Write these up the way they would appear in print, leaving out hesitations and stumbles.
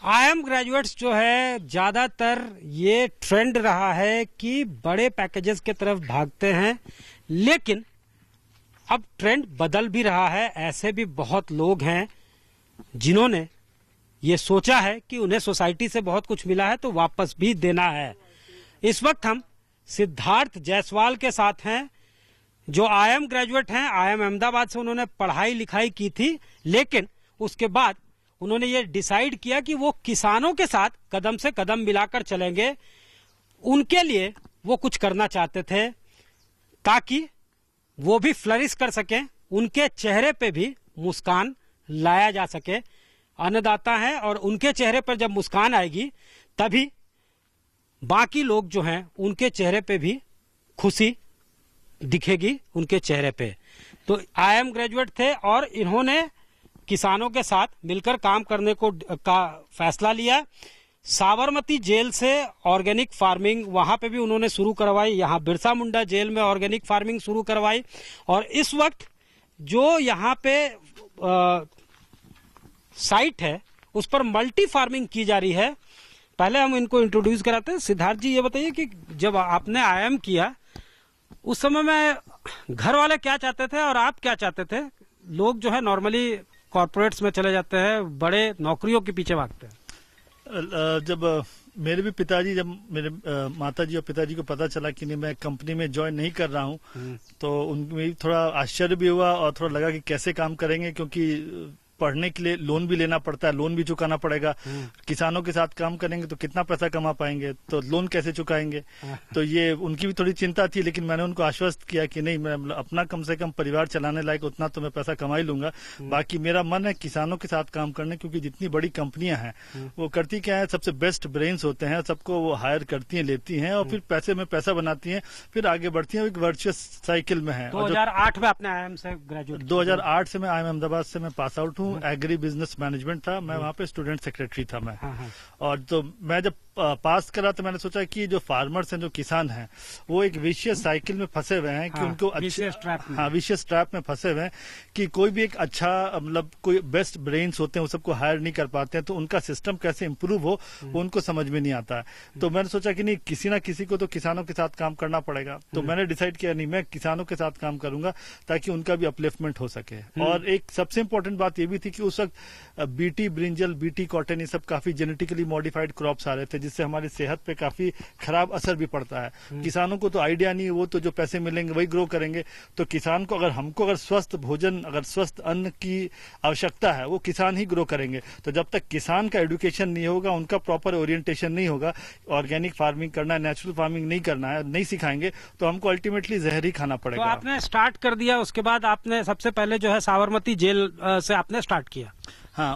IIM graduates जो है ज्यादातर ये ट्रेंड रहा है कि बड़े पैकेजेस की तरफ भागते हैं, लेकिन अब ट्रेंड बदल भी रहा है। ऐसे भी बहुत लोग हैं जिन्होंने ये सोचा है कि उन्हें सोसाइटी से बहुत कुछ मिला है तो वापस भी देना है। इस वक्त हम सिद्धार्थ जायसवाल के साथ हैं, जो IIM ग्रेजुएट हैं। IIM अहमदाबाद से उन्होंने पढ़ाई लिखाई की थी, लेकिन उसके बाद उन्होंने ये डिसाइड किया कि वो किसानों के साथ कदम से कदम मिलाकर चलेंगे। उनके लिए वो कुछ करना चाहते थे ताकि वो भी फ्लरिश कर सकें, उनके चेहरे पे भी मुस्कान लाया जा सके। अन्नदाता हैं और उनके चेहरे पर जब मुस्कान आएगी तभी बाकी लोग जो हैं उनके चेहरे पे भी खुशी दिखेगी उनके चेहरे पे। तो IIM ग्रेजुएट थे और इन्होंने किसानों के साथ मिलकर काम करने का फैसला लिया। साबरमती जेल से ऑर्गेनिक फार्मिंग वहां पे भी उन्होंने शुरू करवाई, यहाँ बिरसा मुंडा जेल में ऑर्गेनिक फार्मिंग शुरू करवाई, और इस वक्त जो यहाँ पे साइट है उस पर मल्टी फार्मिंग की जा रही है। पहले हम इनको इंट्रोड्यूस कराते हैं। सिद्धार्थ जी, ये बताइए कि जब आपने IIM किया उस समय में घर वाले क्या चाहते थे और आप क्या चाहते थे? लोग जो है नॉर्मली कॉर्पोरेट्स में चले जाते हैं, बड़े नौकरियों के पीछे भागते हैं। जब मेरे भी पिताजी, जब मेरे माताजी और पिताजी को पता चला कि नहीं मैं कंपनी में ज्वाइन नहीं कर रहा हूं, तो उनमें थोड़ा आश्चर्य भी हुआ और थोड़ा लगा कि कैसे काम करेंगे, क्योंकि पढ़ने के लिए लोन भी लेना पड़ता है, लोन भी चुकाना पड़ेगा। किसानों के साथ काम करेंगे तो कितना पैसा कमा पाएंगे, तो लोन कैसे चुकाएंगे। तो ये उनकी भी थोड़ी चिंता थी, लेकिन मैंने उनको आश्वस्त किया कि नहीं, मैं अपना कम से कम परिवार चलाने लायक उतना तो मैं पैसा कमा ही लूंगा। बाकी मेरा मन है किसानों के साथ काम करने, क्योंकि जितनी बड़ी कंपनियां हैं वो करती क्या है, सबसे बेस्ट ब्रेन्स होते हैं, सबको वो हायर करती हैं, लेती हैं और फिर पैसे में पैसा बनाती हैं, फिर आगे बढ़ती हैं, एक वर्चुअस साइकिल में है। 2008 में आपने IIM से ग्रेजुएट? 2008 से मैं IIM अहमदाबाद से मैं पास आउट हूँ। एग्री बिजनेस मैनेजमेंट था, मैं वहाँ पे स्टूडेंट सेक्रेटरी था मैं। और तो मैं जब पास करा तो मैंने सोचा कि जो फार्मर्स हैं, जो किसान हैं, वो एक विशियस साइकिल में फंसे हुए हैं कि उनको विशियस ट्रैप में फंसे हुए हैं कि कोई भी एक अच्छा, मतलब कोई बेस्ट ब्रेन्स होते हैं वो सबको हायर नहीं कर पाते हैं, तो उनका सिस्टम कैसे इम्प्रूव हो वो उनको समझ में नहीं आता है। तो मैंने सोचा कि नहीं, किसी ना किसी को तो किसानों के साथ काम करना पड़ेगा। तो मैंने डिसाइड किया नहीं, मैं किसानों के साथ काम करूंगा ताकि उनका भी अपलिफ्टमेंट हो सके। और एक सबसे इम्पोर्टेंट बात ये भी थी कि उस वक्त बीटी ब्रिंजल, बीटी कॉटन, ये सब काफी जेनेटिकली मॉडिफाइड क्रॉप्स आ रहे थे, जिससे हमारी सेहत पे काफी खराब असर भी पड़ता है। किसानों को तो आइडिया नहीं है, वो तो जो पैसे मिलेंगे वही ग्रो करेंगे। तो किसान को हमको अगर स्वस्थ भोजन, अगर स्वस्थ अन्न की आवश्यकता है, वो किसान ही ग्रो करेंगे। तो जब तक किसान का एजुकेशन नहीं होगा, उनका प्रॉपर ओरिएंटेशन नहीं होगा, ऑर्गेनिक फार्मिंग करना है, नेचुरल फार्मिंग नहीं करना है, नहीं सिखाएंगे, तो हमको अल्टीमेटली जहर ही खाना पड़ेगा। तो आपने स्टार्ट कर दिया, उसके बाद आपने सबसे पहले जो है साबरमती जेल से आपने स्टार्ट किया? हाँ,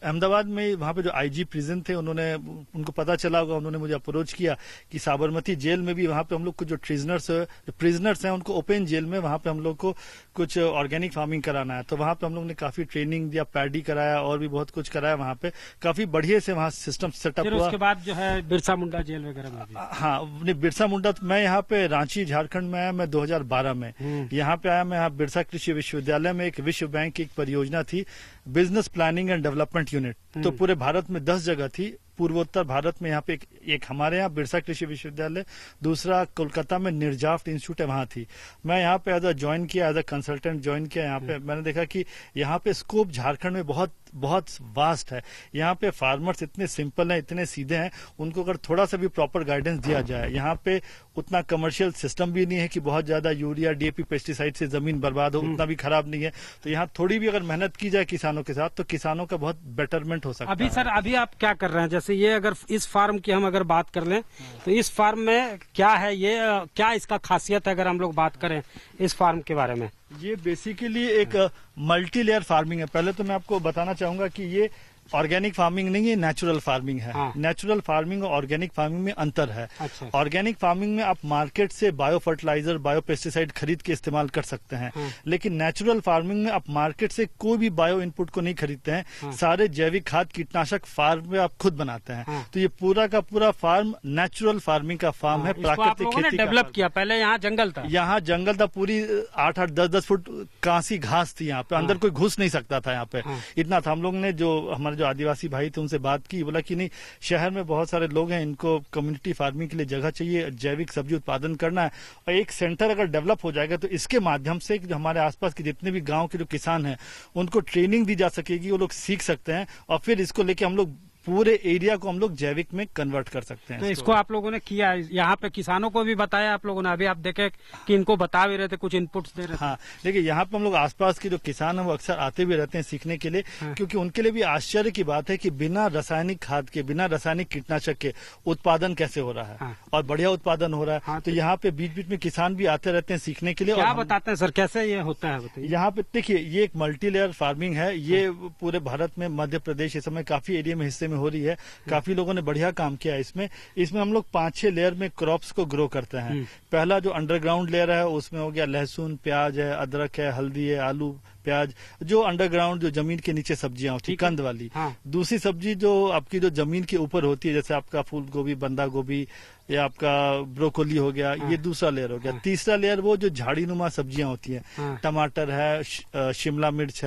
अहमदाबाद में वहाँ पे जो IG प्रिजन थे, उनको पता चला होगा, उन्होंने मुझे अप्रोच किया कि साबरमती जेल में भी वहाँ पे हम लोग को जो प्रिजनर्स हैं उनको ओपन जेल में वहाँ पे हम लोग को कुछ ऑर्गेनिक फार्मिंग कराना है। तो वहाँ पे हम लोग ने काफी ट्रेनिंग दिया, पैडी कराया और भी बहुत कुछ कराया। वहाँ पे काफी बढ़िया से वहाँ सिस्टम सेटअप हुआ। उसके बाद जो है बिरसा मुंडा जेल वगैरह में भी? हाँ, बिरसा मुंडा, मैं यहाँ पे रांची झारखंड में आया, मैं 2012 में यहाँ पे आया। मैं यहाँ बिरसा कृषि विश्वविद्यालय में एक विश्व बैंक की एक परियोजना थी, business planning and development unit. तो पूरे भारत में 10 जगह थी, पूर्वोत्तर भारत में यहाँ पे एक हमारे यहाँ बिरसा कृषि विश्वविद्यालय, दूसरा कोलकाता में निर्जाफ्ट इंस्टीट्यूट है, वहां थी। मैं यहाँ पे एज अ ज्वाइन किया, एज अ कंसल्टेंट ज्वाइन किया। यहाँ पे मैंने देखा कि यहाँ पे स्कोप झारखंड में बहुत बहुत वास्ट है। यहाँ पे फार्मर्स इतने सिंपल हैं, इतने सीधे हैं, उनको अगर थोड़ा सा भी प्रॉपर गाइडेंस दिया जाए। यहाँ पे उतना कमर्शियल सिस्टम भी नहीं है कि बहुत ज्यादा यूरिया, DAP, पेस्टिसाइड से जमीन बर्बाद हो, उतना भी खराब नहीं है। तो यहाँ थोड़ी भी अगर मेहनत की जाए किसानों के साथ, तो किसानों का बहुत बेटरमेंट हो सकता है। अभी सर, अभी आप क्या कर रहे हैं? जैसे ये, अगर इस फार्म की हम अगर बात कर लें तो इस फार्म में क्या है, ये क्या इसका खासियत है, अगर हम लोग बात करें इस फार्म के बारे में? ये बेसिकली एक मल्टी लेयर फार्मिंग है। पहले तो मैं आपको बताना चाहूंगा कि ये ऑर्गेनिक फार्मिंग नहीं है, नेचुरल फार्मिंग है। नेचुरल फार्मिंग और ऑर्गेनिक फार्मिंग में अंतर है। ऑर्गेनिक फार्मिंग में आप मार्केट से बायो फर्टिलाइजर, बायो पेस्टिसाइड खरीद के इस्तेमाल कर सकते हैं, लेकिन नेचुरल फार्मिंग में आप मार्केट से कोई भी बायो इनपुट को नहीं खरीदते हैं। सारे जैविक खाद, कीटनाशक फार्म में आप खुद बनाते हैं। तो ये पूरा का पूरा फार्म नेचुरल फार्मिंग का फार्म है, प्राकृतिक खेती डेवलप किया। पहले यहाँ जंगल था, यहाँ जंगल था, पूरी 8-8, 10-10 फुट कांसी घास थी यहाँ पे, अंदर कोई घुस नहीं सकता था यहाँ पे, इतना था। हम लोग ने जो हमारे हमारे जो आदिवासी भाई थे उनसे बात की, बोला कि नहीं, शहर में बहुत सारे लोग हैं, इनको कम्युनिटी फार्मिंग के लिए जगह चाहिए, जैविक सब्जी उत्पादन करना है, और एक सेंटर अगर डेवलप हो जाएगा तो इसके माध्यम से जो हमारे आसपास के जितने भी गांव के जो किसान हैं उनको ट्रेनिंग दी जा सकेगी, वो लोग सीख सकते हैं और फिर इसको लेके हम लोग पूरे एरिया को हम लोग जैविक में कन्वर्ट कर सकते हैं। तो इसको आप लोगों ने किया, यहाँ पे किसानों को भी बताया आप लोगों ने, अभी आप देखे कि इनको बता भी रहे थे, कुछ इनपुट्स दे रहे थे। हाँ, देखिए यहाँ पे हम लोग आसपास के जो किसान हैं वो अक्सर आते भी रहते हैं सीखने के लिए, हाँ। क्योंकि उनके लिए भी आश्चर्य की बात है कि बिना रासायनिक खाद के, बिना रासायनिक कीटनाशक के उत्पादन कैसे हो रहा है। हाँ। और बढ़िया उत्पादन हो रहा है। हाँ, तो यहाँ पे बीच बीच में किसान भी आते रहते हैं सीखने के लिए। क्या और बताते हैं सर, कैसे ये होता है बताइए। यहाँ पे देखिए, ये एक मल्टी लेयर फार्मिंग है, ये पूरे भारत में मध्य प्रदेश इस समय काफी एरिया में हिस्से में हो रही है, काफी लोगों ने बढ़िया काम किया है इसमें हम लोग 5-6 लेयर में क्रॉप्स को ग्रो करते हैं। पहला जो अंडरग्राउंड लेयर है उसमें हो गया लहसुन, प्याज है, अदरक है, हल्दी है, आलू, प्याज, जो अंडरग्राउंड जो जमीन के नीचे सब्जियां होती है, कंद वाली। हाँ। दूसरी सब्जी जो आपकी जो जमीन के ऊपर होती है, जैसे आपका फूल गोभी, बंदा गोभी या आपका ब्रोकोली हो गया, ये दूसरा लेयर हो गया। तीसरा लेयर वो जो झाड़ी नुमा सब्जियां होती हैं, टमाटर है, शिमला मिर्च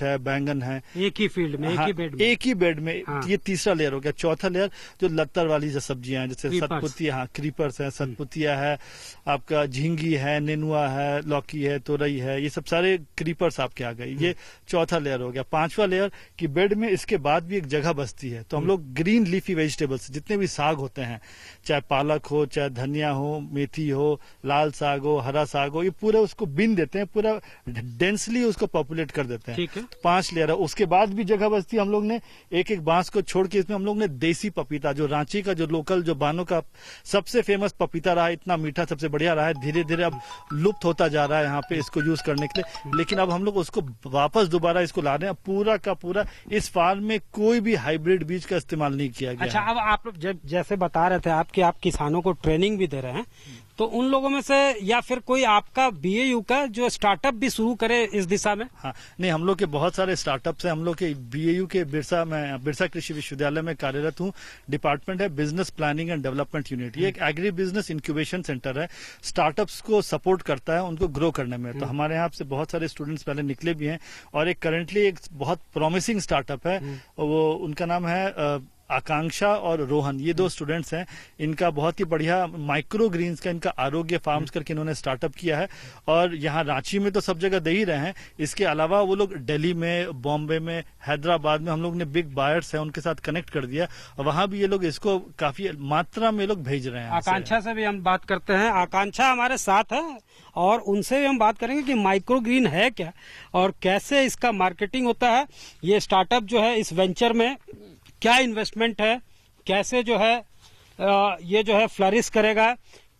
है, बैंगन है, एक ही फील्ड में, एक ही बेड में। ये तीसरा लेयर हो गया। चौथा लेयर जो लत्तर वाली जो सब्जियां हैं, जैसे सतपुतिया, क्रीपर्स है, सतपुतिया है, आपका झींगी है, नेनुआ है, लौकी है, तोरई है, ये सब सारे क्रीपर्स आपके आ गए। ये चौथा लेयर हो गया। पांचवा लेयर की बेड में इसके बाद भी एक जगह बचती है, तो हम लोग ग्रीन लीफी वेजिटेबल्स, जितने भी साग होते हैं, चाहे पालक हो, चाहे धनिया हो, मेथी हो, लाल साग हो, हरा साग हो, ये पूरा उसको बिन देते हैं, पूरा डेंसली उसको पॉपुलेट कर देते हैं। ठीक है। 5 लेयर है। उसके बाद भी जगह बचती है, हम लोग ने एक एक बांस को छोड़ के इसमें हम लोग ने देसी पपीता, जो रांची का जो लोकल जो बानों का सबसे फेमस पपीता रहा है, इतना मीठा सबसे बढ़िया रहा है, धीरे धीरे अब लुप्त होता जा रहा है यहाँ पे इसको यूज करने के लिए, लेकिन अब हम लोग उसको वापस दोबारा इसको ला रहे हैं। पूरा का पूरा इस फार्म में कोई भी हाइब्रिड बीज का इस्तेमाल नहीं किया गया। अच्छा, अब आप जैसे बता रहे थे आप किसानों को ट्रेनिंग भी दे रहे हैं, तो उन लोगों में से या फिर कोई आपका बीएयू का जो स्टार्टअप भी शुरू करे इस दिशा में? हाँ, नहीं, हम लोग के बहुत सारे स्टार्टअप्स हैं। हम लोग के बीएयू के बिरसा कृषि विश्वविद्यालय में कार्यरत हूँ। डिपार्टमेंट है business planning and development unit. ये एक एग्री बिजनेस इंक्यूबेशन सेंटर है, स्टार्टअप्स को सपोर्ट करता है उनको ग्रो करने में। तो हमारे यहाँ से बहुत सारे स्टूडेंट्स पहले निकले भी हैं, और एक करेंटली एक बहुत प्रॉमिसिंग स्टार्टअप है, वो उनका नाम है आकांक्षा और रोहन। ये 2 स्टूडेंट्स हैं। इनका बहुत ही बढ़िया माइक्रो ग्रीन्स का इनका आरोग्य फार्म्स करके इन्होंने स्टार्टअप किया है, और यहाँ रांची में तो सब जगह दे ही रहे हैं। इसके अलावा वो लोग दिल्ली में, बॉम्बे में, हैदराबाद में हम लोग ने बिग बायर्स हैं उनके साथ कनेक्ट कर दिया, और वहां भी ये लोग इसको काफी मात्रा में लोग भेज रहे हैं। आकांक्षा से भी हम बात करते हैं। आकांक्षा हमारे साथ है और उनसे भी हम बात करेंगे कि माइक्रो ग्रीन है क्या और कैसे इसका मार्केटिंग होता है। ये स्टार्टअप जो है, इस वेंचर में क्या इन्वेस्टमेंट है, कैसे जो है ये जो है फ्लरिश करेगा,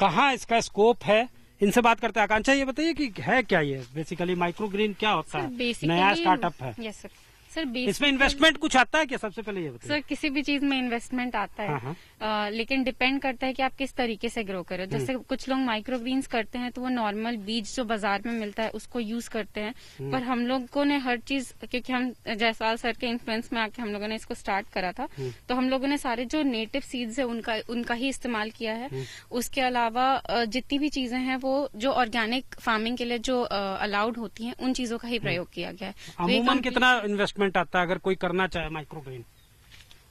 कहाँ इसका स्कोप है, इनसे बात करते हैं। आकांक्षा, ये बताइए कि है क्या ये बेसिकली माइक्रो ग्रीन क्या होता है? नया स्टार्टअप है। Yes sir. सर इसमें इन्वेस्टमेंट कुछ आता है क्या, सबसे पहले ये बताइए। सर, किसी भी चीज में इन्वेस्टमेंट आता है, लेकिन डिपेंड करता है कि आप किस तरीके से ग्रो करो। जैसे कुछ लोग माइक्रो ग्रीन्स करते हैं तो वो नॉर्मल बीज जो बाजार में मिलता है उसको यूज करते हैं, पर हम लोगों ने हर चीज, क्योंकि हम जयसवाल सर के इन्फ्लुएंस में आके हम लोगों ने इसको स्टार्ट करा था, तो हम लोगों ने सारे जो नेटिव सीड्स है उनका ही इस्तेमाल किया है। उसके अलावा जितनी भी चीजें हैं वो जो ऑर्गेनिक फार्मिंग के लिए जो अलाउड होती हैं, उन चीजों का ही प्रयोग किया गया है। अमूमन कितना इन्वेस्टमेंट आता है अगर कोई करना चाहे माइक्रो ग्रीन?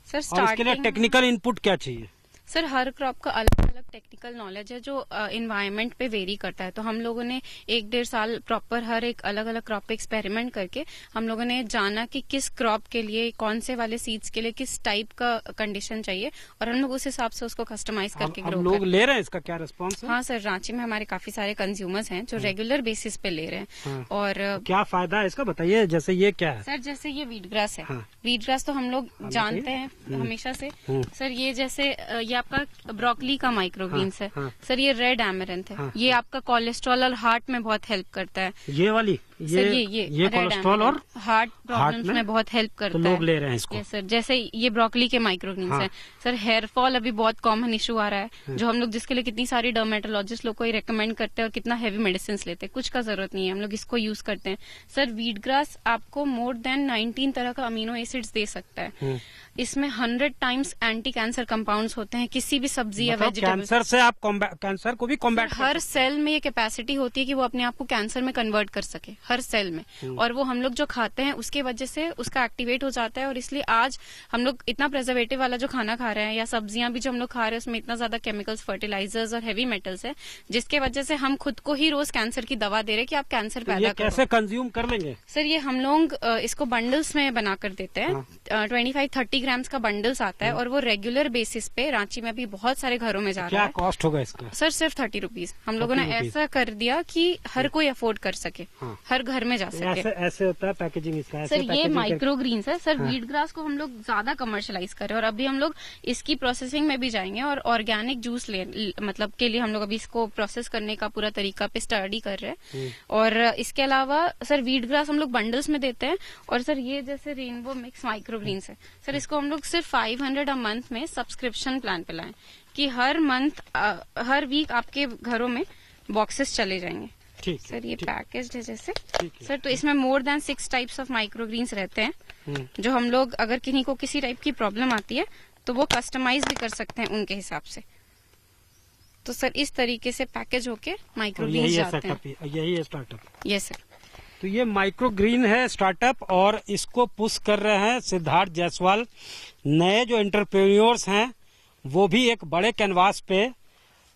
सर, और इसके लिए टेक्निकल इनपुट क्या चाहिए? सर, हर क्रॉप का अलग अलग टेक्निकल नॉलेज है जो इन्वायरमेंट पे वेरी करता है। तो हम लोगों ने 1-1.5 साल प्रॉपर हर एक अलग अलग क्रॉप पे एक्सपेरिमेंट करके हम लोगों ने जाना कि किस क्रॉप के लिए, कौन से वाले सीड्स के लिए किस टाइप का कंडीशन चाहिए, और हम लोग उस हिसाब से उसको कस्टमाइज करके ग्रो कर। लोग ले रहे हैं, इसका क्या रिस्पॉन्स है? हाँ सर, रांची में हमारे काफी सारे कंज्यूमर्स हैं जो रेगुलर बेसिस पे ले रहे हैं। और क्या फायदा है इसका, बताइए। जैसे ये क्या है सर? जैसे ये वीट ग्रास है। वीट ग्रास तो हम लोग जानते हैं हमेशा से। सर, ये जैसे ये आपका ब्रोकली का माइक्रो ग्रीन्स है। सर, ये रेड एमरैंथ है। ये आपका कोलेस्ट्रॉल और हार्ट में बहुत हेल्प करता है। ये वाली सर, ये कोलेस्ट्रॉल और हार्ट प्रॉब्लम्स में बहुत हेल्प करता है। तो लोग ले रहे हैं इसको। सर, जैसे ये ब्रोकली के माइक्रो ग्रीन्स है। सर, हेयर फॉल अभी बहुत कॉमन इशू आ रहा है, जो हम लोग जिसके लिए कितनी सारी डर्मेटोलॉजिस्ट लोग को ही रेकमेंड करते हैं और कितना हैवी मेडिसिन लेते हैं, कुछ का जरूरत नहीं है, हम लोग इसको यूज करते हैं। सर, वीट ग्रास आपको मोर देन 19 तरह का अमीनो एसिड्स दे सकता है। इसमें 100 टाइम्स एंटी कैंसर कंपाउंड्स होते हैं किसी भी सब्जी या वेजिटेबल। कैंसर से आप कैंसर को भी कॉम्बैट, हर सेल में ये कैपेसिटी होती है कि वो अपने आप को कैंसर में कन्वर्ट कर सके। हर सेल में, और वो हम लोग जो खाते हैं उसके वजह से उसका एक्टिवेट हो जाता है। और इसलिए आज हम लोग इतना प्रिजर्वेटिव वाला जो खाना खा रहे हैं या सब्जियां भी जो हम लोग खा रहे हैं उसमें इतना ज्यादा केमिकल्स, फर्टिलाइजर्स और हैवी मेटल्स है, जिसके वजह से हम खुद को ही रोज कैंसर की दवा दे रहे हैं कि आप कैंसर पैदा करो। कैसे कंज्यूम कर लेंगे सर? ये हम लोग इसको बंडल्स में बनाकर देते हैं। 25-30 ग्राम्स का बंडल्स आता है और वो रेगुलर बेसिस पे रांची में भी बहुत सारे घरों में जा रहा है। क्या कॉस्ट होगा इसका? सर सिर्फ 30 रुपीज। हम लोगों ने ऐसा कर दिया कि हर कोई अफोर्ड कर सके, हर घर में जा सके। ऐसे होता है पैकेजिंग इसका? सर ये माइक्रो ग्रीन्स है सर। वीट ग्रास को हम लोग ज्यादा कमर्शलाइज कर रहे हैं और अभी हम लोग इसकी प्रोसेसिंग में भी जाएंगे और ऑर्गेनिक जूस मतलब के लिए हम लोग अभी इसको प्रोसेस करने का पूरा तरीका पे स्टडी कर रहे हैं। और इसके अलावा सर वीट ग्रास हम लोग बंडल्स में देते हैं। और सर ये जैसे रेनबो मिक्स माइक्रो ग्रीन्स है सर, इसको हम लोग सिर्फ 500 अ मंथ में सब्सक्रिप्शन प्लान पे लाएं कि हर मंथ हर वीक आपके घरों में बॉक्सेस चले जाएंगे। ठीक सर ये पैकेज है जैसे सर, तो इसमें more than 6 types of micro greens रहते हैं जो हम लोग अगर किन्हीं को किसी टाइप की प्रॉब्लम आती है तो वो कस्टमाइज भी कर सकते हैं उनके हिसाब से। तो सर इस तरीके से पैकेज होके माइक्रो ग्रीन्स जाते हैं। यही है स्टार्टअप? Yes sir. तो ये माइक्रो ग्रीन है स्टार्टअप और इसको पुश कर रहे हैं सिद्धार्थ जायसवाल। नए जो एंटरप्रेन्योर्स हैं वो भी एक बड़े कैनवास पे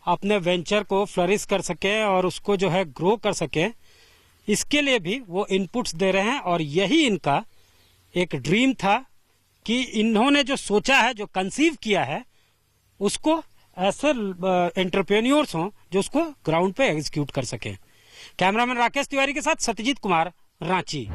अपने वेंचर को फ्लरिश कर सके और उसको जो है ग्रो कर सके, इसके लिए भी वो इनपुट्स दे रहे हैं। और यही इनका एक ड्रीम था कि इन्होंने जो सोचा है, जो कंसीव किया है, उसको ऐसे एंटरप्रेन्योर्स हों जो उसको ग्राउंड पे एग्जीक्यूट कर सके। कैमरामैन राकेश तिवारी के साथ सत्यजीत कुमार, रांची।